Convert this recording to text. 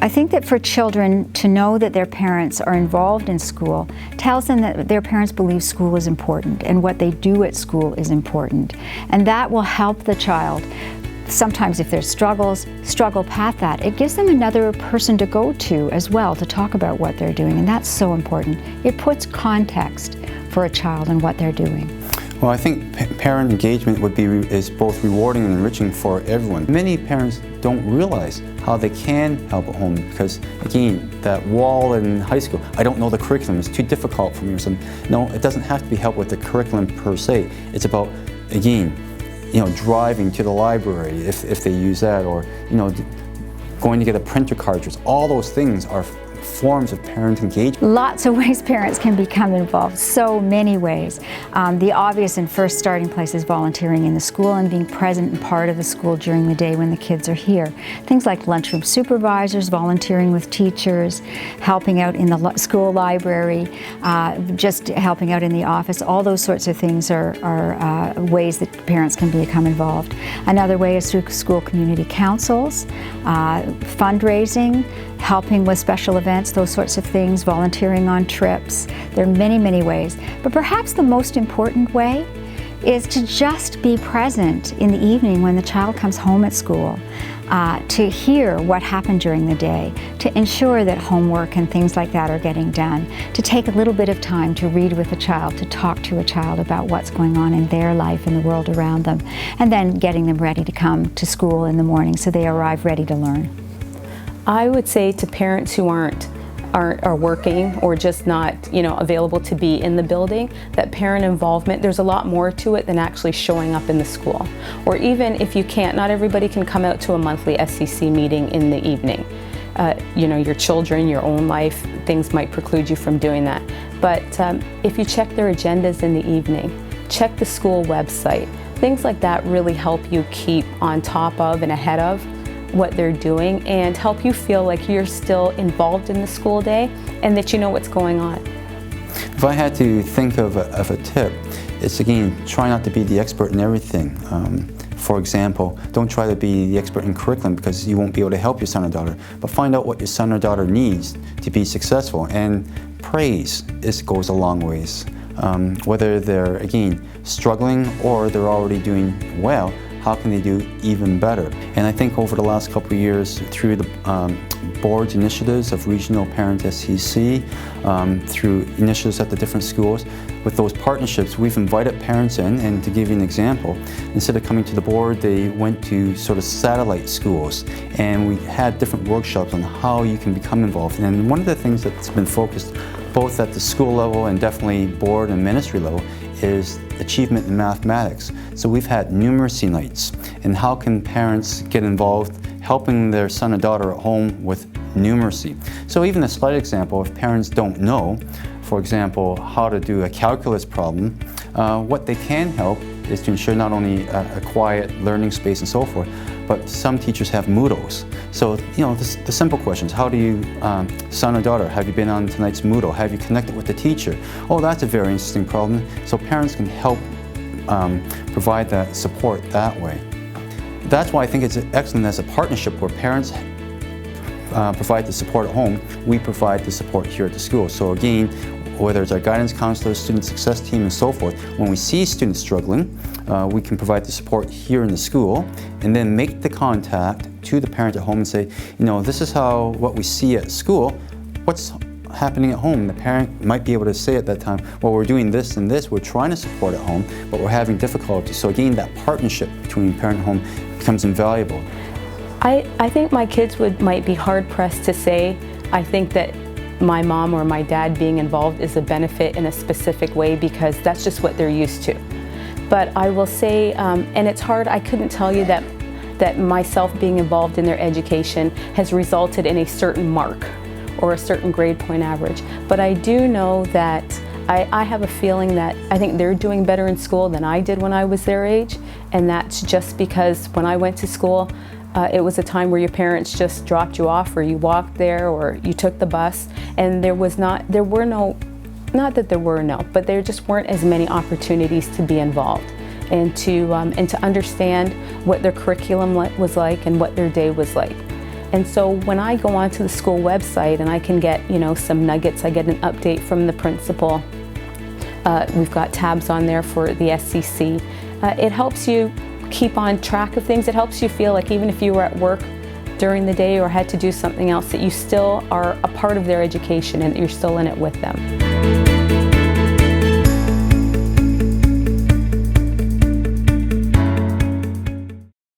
I think that for children to know that their parents are involved in school tells them that their parents believe school is important and what they do at school is important. And that will help the child. Sometimes if there's struggles, struggle past that. It gives them another person to go to as well to talk about what they're doing, and that's so important. It puts context for a child and what they're doing. Well, I think parent engagement is both rewarding and enriching for everyone. Many parents don't realize how they can help at home because, again, that wall in high school, I don't know the curriculum, it's too difficult for me or something. No, it doesn't have to be help with the curriculum per se. It's about, again, driving to the library if they use that, or going to get a printer cartridge. All those things are forms of parent engagement. Lots of ways parents can become involved, so many ways. The obvious and first starting place is volunteering in the school and being present and part of the school during the day when the kids are here. Things like lunchroom supervisors, volunteering with teachers, helping out in the school library, just helping out in the office. All those sorts of things are ways that parents can become involved. Another way is through school community councils, fundraising, helping with special events, those sorts of things, volunteering on trips. There are many, many ways. But perhaps the most important way is to just be present in the evening when the child comes home at school, to hear what happened during the day, to ensure that homework and things like that are getting done, to take a little bit of time to read with a child, to talk to a child about what's going on in their life and the world around them, and then getting them ready to come to school in the morning so they arrive ready to learn. I would say to parents who are working or just not available to be in the building, that parent involvement, there's a lot more to it than actually showing up in the school. Or even if you can't, not everybody can come out to a monthly SCC meeting in the evening. Your children, your own life, things might preclude you from doing that. But if you check their agendas in the evening, check the school website, things like that really help you keep on top of and ahead of what they're doing and help you feel like you're still involved in the school day and that you know what's going on. If I had to think of a tip, it's again, try not to be the expert in everything. For example, don't try to be the expert in curriculum because you won't be able to help your son or daughter, but find out what your son or daughter needs to be successful, and praise goes a long ways. Whether they're, again, struggling or they're already doing well, how can they do even better? And I think over the last couple of years, through the board's initiatives of Regional Parent SCC, through initiatives at the different schools, with those partnerships, we've invited parents in, and to give you an example, instead of coming to the board, they went to sort of satellite schools, and we had different workshops on how you can become involved. And one of the things that's been focused both at the school level and definitely board and ministry level is achievement in mathematics. So we've had numeracy nights, and how can parents get involved helping their son or daughter at home with numeracy. So even a slight example, if parents don't know, for example, how to do a calculus problem, what they can help is to ensure not only a quiet learning space and so forth, but some teachers have Moodles. So, the simple questions, how do you, son or daughter, have you been on tonight's Moodle? Have you connected with the teacher? Oh, that's a very interesting problem. So parents can help provide that support that way. That's why I think it's excellent as a partnership where parents provide the support at home, we provide the support here at the school. So again, whether it's our guidance counselors, student success team, and so forth, when we see students struggling, we can provide the support here in the school and then make the contact to the parent at home and say, this is what we see at school, what's happening at home? The parent might be able to say at that time, well, we're doing this and this, we're trying to support at home, but we're having difficulty. So again, that partnership between parent and home becomes invaluable. I think my kids might be hard pressed to say, I think that my mom or my dad being involved is a benefit in a specific way because that's just what they're used to. But I will say, and it's hard, I couldn't tell you that myself being involved in their education has resulted in a certain mark or a certain grade point average. But I do know that I have a feeling that I think they're doing better in school than I did when I was their age, and that's just because when I went to school, it was a time where your parents just dropped you off, or you walked there, or you took the bus, and there just weren't as many opportunities to be involved and to understand what their curriculum was like and what their day was like. And so when I go onto the school website and I can get, some nuggets, I get an update from the principal. We've got tabs on there for the SCC. It helps you keep on track of things. It helps you feel like even if you were at work during the day or had to do something else, that you still are a part of their education and that you're still in it with them.